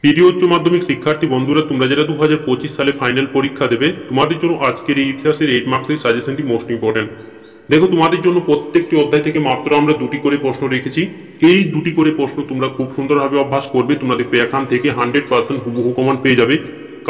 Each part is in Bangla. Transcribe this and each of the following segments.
প্রিয় উচ্চ মাধ্যমিক শিক্ষার্থী বন্ধুরা, তোমরা যারা 2025 সালে ফাইনাল পরীক্ষা দেবে, তোমাদের জন্য আজকের এই ইতিহাসের 8 মার্কসের সাজেশনটি মোস্ট ইম্পর্টেন্ট। দেখো, তোমাদের জন্য প্রত্যেকটি অধ্যায় থেকে মাত্র আমরা দুটি করে প্রশ্ন রেখেছি। এই দুটি করে প্রশ্ন তোমরা খুব সুন্দরভাবে অভ্যাস করবে। তোমরা দেখবে এখান থেকে 100% হুবহু কমন পেয়ে যাবে।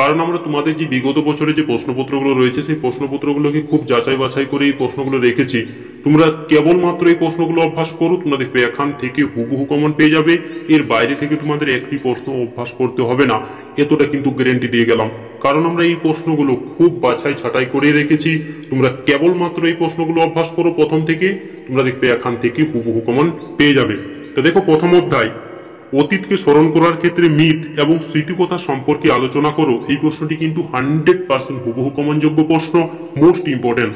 কারণ আমরা তোমাদের যে বিগত বছরে যে প্রশ্নপত্রগুলো রয়েছে, সেই প্রশ্নপত্রগুলোকে খুব যাচাই বাছাই করে এই প্রশ্নগুলো রেখেছি। তোমরা কেবলমাত্র এই প্রশ্নগুলো অভ্যাস করো, তোমরা দেখবে এখান থেকে হুবহু কমন পেয়ে যাবে। এর বাইরে থেকে তোমাদের একটি প্রশ্ন অভ্যাস করতে হবে না, এতটা কিন্তু গ্যারেন্টি দিয়ে গেলাম। কারণ আমরা এই প্রশ্নগুলো খুব বাছাই ছাঁটাই করে রেখেছি। তোমরা কেবলমাত্র এই প্রশ্নগুলো অভ্যাস করো প্রথম থেকে, তোমরা দেখবে এখান থেকে হুবহু কমন পেয়ে যাবে। তো দেখো, প্রথম অধ্যায়, অতীতকে স্মরণ করার ক্ষেত্রে মিথ এবং স্মৃতিকথা সম্পর্কে আলোচনা করো। এই প্রশ্নটি কিন্তু 100% হুবহু কমনযোগ্য প্রশ্ন, মোস্ট ইম্পর্টেন্ট।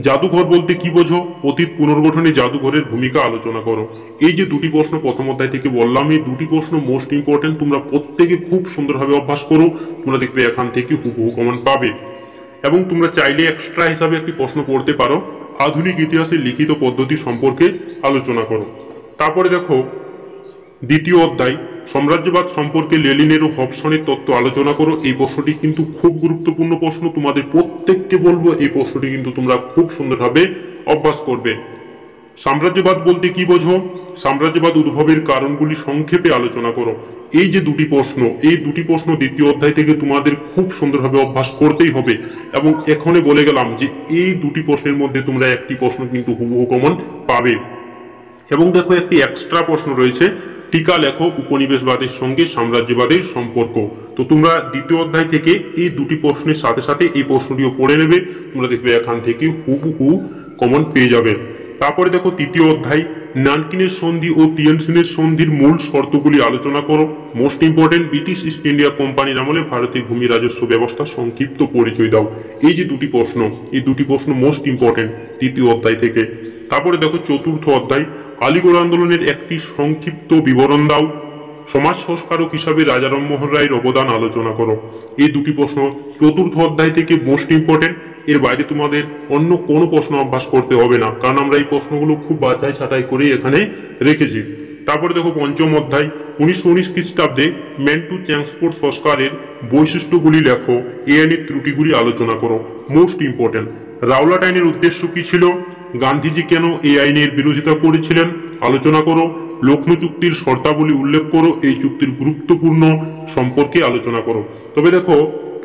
জাদুঘর বলতে কি বোঝো? অতীত পুনর্গঠনে জাদুঘরের ভূমিকা আলোচনা করো। এই যে দুটি প্রশ্ন প্রথম অধ্যায় থেকে বললাম, এই দুটি প্রশ্ন মোস্ট ইম্পর্টেন্ট। তোমরা প্রত্যেকে খুব সুন্দরভাবে অভ্যাস করো, তোমরা দেখবে এখান থেকে হুবহু কমন পাবে। এবং তোমরা চাইলে এক্সট্রা হিসাবে একটি প্রশ্ন পড়তে পারো, আধুনিক ইতিহাসের লিখিত পদ্ধতি সম্পর্কে আলোচনা করো। তারপরে দেখো, দ্বিতীয় অধ্যায়, সাম্রাজ্যবাদ সম্পর্কে লেনিনের ও হবসনের তত্ত্ব আলোচনা করো। এই প্রশ্নটি কিন্তু খুব গুরুত্বপূর্ণ প্রশ্ন, তোমাদের প্রত্যেককে বলবো এই প্রশ্নটি কিন্তু তোমরা খুব সুন্দরভাবে অভ্যাস করবে। সাম্রাজ্যবাদ বলতে কি বোঝো? সাম্রাজ্যবাদ উদ্ভবের কারণগুলি সংক্ষেপে আলোচনা করো। এই যে দুটি প্রশ্ন, এই দুটি প্রশ্ন দ্বিতীয় অধ্যায় থেকে তোমাদের খুব সুন্দরভাবে অভ্যাস করতেই হবে। এবং এখনই বলে গেলাম যে এই দুটি প্রশ্নের মধ্যে তোমরা একটি প্রশ্ন কিন্তু হুবহু কমন পাবে। এবং দেখো, একটি এক্সট্রা প্রশ্ন রয়েছে, টিকা লেখো উপনিবেশবাদের সঙ্গে সাম্রাজ্যবাদের সম্পর্ক। তো তোমরা দ্বিতীয় অধ্যায় থেকে এই দুটি প্রশ্নের সাথে সাথে এই প্রশ্নটিও পড়ে নেবে, তোমরা দেখবে এখান থেকে হুবহু কমন পেয়ে যাবে। তারপরে দেখো, তৃতীয় অধ্যায়, নানকিনের সন্ধি ও তিয়ানসিনের সন্ধির মূল শর্তগুলি আলোচনা করো। Most important, British east India কোম্পানির আমলে ভারতের ভূমি রাজস্ব ব্যবস্থা সংক্ষিপ্ত পরিচয় দাও। এই যে দুটি প্রশ্ন, এই দুটি প্রশ্ন মোস্ট ইম্পর্টেন্ট তৃতীয় অধ্যায় থেকে। তারপরে দেখো, চতুর্থ অধ্যায়, আলিগড় আন্দোলনের একটি সংক্ষিপ্ত বিবরণ দাও। সমাজ সংস্কারক হিসাবে রাজা রামমোহন রায়ের অবদান আলোচনা করো। এই দুটি প্রশ্ন চতুর্থ অধ্যায় থেকে মোস্ট ইম্পর্টেন্ট। এর বাইরে তোমাদের অন্য কোনো প্রশ্ন অভ্যাস করতে হবে না, কারণ আমরা এই প্রশ্নগুলো খুব বাছাই ছাঁটাই করে এখানে রেখেছি। তারপরে দেখো, পঞ্চম অধ্যায়, 1919 খ্রিস্টাব্দে ম্যান টু ট্রান্সপোর্ট সংস্কারের বৈশিষ্ট্যগুলি লেখো। এই আইনের ত্রুটিগুলি আলোচনা করো। Most important. রাওলাট আইনের উদ্দেশ্য কি ছিল? গান্ধীজি কেন এই আইনের বিরোধিতা করেছিলেন? আলোচনা করো। লখনৌ চুক্তির শর্তাবলী উল্লেখ করো। এই চুক্তির গুরুত্বপূর্ণ সম্পর্কে আলোচনা করো। তবে দেখো,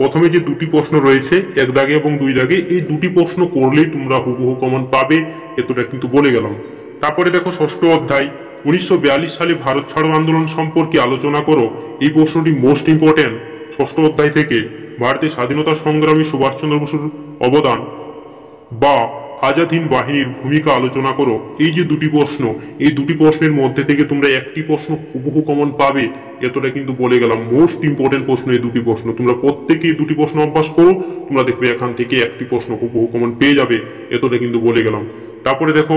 প্রথমে যে দুটি প্রশ্ন রয়েছে, এক দাগে এবং দুই দাগে, এই দুটি প্রশ্ন করলেই তোমরা হুবহু কমন পাবে, এতটা কিন্তু বলে গেলাম। তারপরে দেখো, ষষ্ঠ অধ্যায়, 1942 সালে ভারত ছাড়ো আন্দোলন সম্পর্কে আলোচনা করো। এই প্রশ্নটি মোস্ট ইম্পর্টেন্ট ষষ্ঠ অধ্যায় থেকে। ভারতের স্বাধীনতা সংগ্রামী সুভাষচন্দ্র বসুর অবদান বা আজাদ হিন্দ বাহিনীর ভূমিকা আলোচনা করো। এই যে দুটি প্রশ্ন, এই দুটি প্রশ্নের মধ্যে থেকে তোমরা একটি প্রশ্ন হুবহু কমন পাবে, এতটা কিন্তু বলে গেলাম। মোস্ট ইম্পর্টেন্ট প্রশ্ন এই দুটি প্রশ্ন, তোমরা প্রত্যেকে এই দুটি প্রশ্ন অভ্যাস করো, তোমরা দেখবে এখান থেকে একটি প্রশ্ন হুবহু কমন পেয়ে যাবে, এতটা কিন্তু বলে গেলাম। তারপরে দেখো,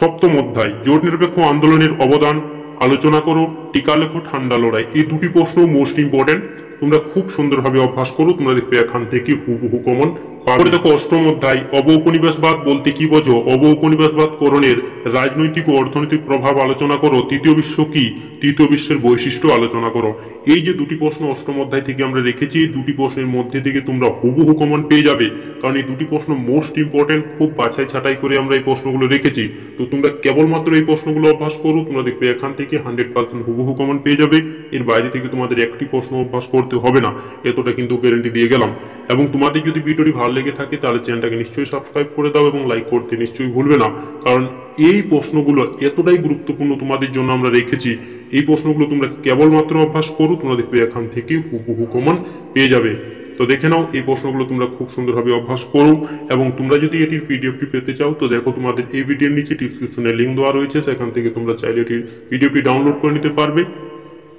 সপ্তম অধ্যায়, জোট নিরপেক্ষ আন্দোলনের অবদান আলোচনা করো। টিকা লেখো ঠান্ডা লড়াই। এই দুটি প্রশ্ন মোস্ট ইম্পর্টেন্ট, তোমরা খুব সুন্দরভাবে অভ্যাস করো, তোমরা দেখবে এখান থেকে হুবহু কমন। তারপরে দেখো, অষ্টম অধ্যায়, অবৌপনিবেশবাদ বলতে কি বোঝো? অবৌপনিবেশবাদ করণের রাজনৈতিক ও অর্থনৈতিক প্রভাব আলোচনা করো। তৃতীয় বিশ্ব কি? তৃতীয় বিশ্বের বৈশিষ্ট্য আলোচনা করো। এই যে দুটি প্রশ্ন অষ্টম অধ্যায় থেকে আমরা রেখেছি, এই দুটি প্রশ্নের মধ্যে থেকে তোমরা হুবহু কমন পেয়ে যাবে, কারণ এই দুটি প্রশ্ন মোস্ট ইম্পর্টেন্ট। খুব বাছাই ছাঁটাই করে আমরা এই প্রশ্নগুলো রেখেছি। তো তোমরা কেবলমাত্র এই প্রশ্নগুলো অভ্যাস করো, তোমরা দেখবে এখান থেকে 100% হুবহু কমন পেয়ে যাবে। এর বাইরে থেকে তোমাদের একটি প্রশ্ন অভ্যাস করতে হবে না, এতটা কিন্তু গ্যারেন্টি দিয়ে গেলাম। এবং তোমাদের যদি ভিডিওটি ভালো লেগে থাকে, তাহলে চ্যানেলটাকে নিশ্চয়ই সাবস্ক্রাইব করে দাও এবং লাইক করতে নিশ্চয়ই ভুলবে না, কারণ এই প্রশ্নগুলো এতটাই গুরুত্বপূর্ণ তোমাদের জন্য আমরা রেখেছি। এই প্রশ্নগুলো তোমরা কেবলমাত্র অভ্যাস করো, তোমরা দেখবে এখান থেকে হুবহু কমন পেয়ে যাবে। তো দেখে নাও, এই প্রশ্নগুলো তোমরা খুব সুন্দরভাবে অভ্যাস করো। এবং তোমরা যদি এটির পিডিএফটি পেতে চাও, তো দেখো তোমাদের এই ভিডিওর নিচে ডিসক্রিপশনে লিঙ্ক দেওয়া রয়েছে, সেখান থেকে তোমরা চাইলে এটির পিডিএফটি ডাউনলোড করে নিতে পারবে।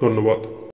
ধন্যবাদ।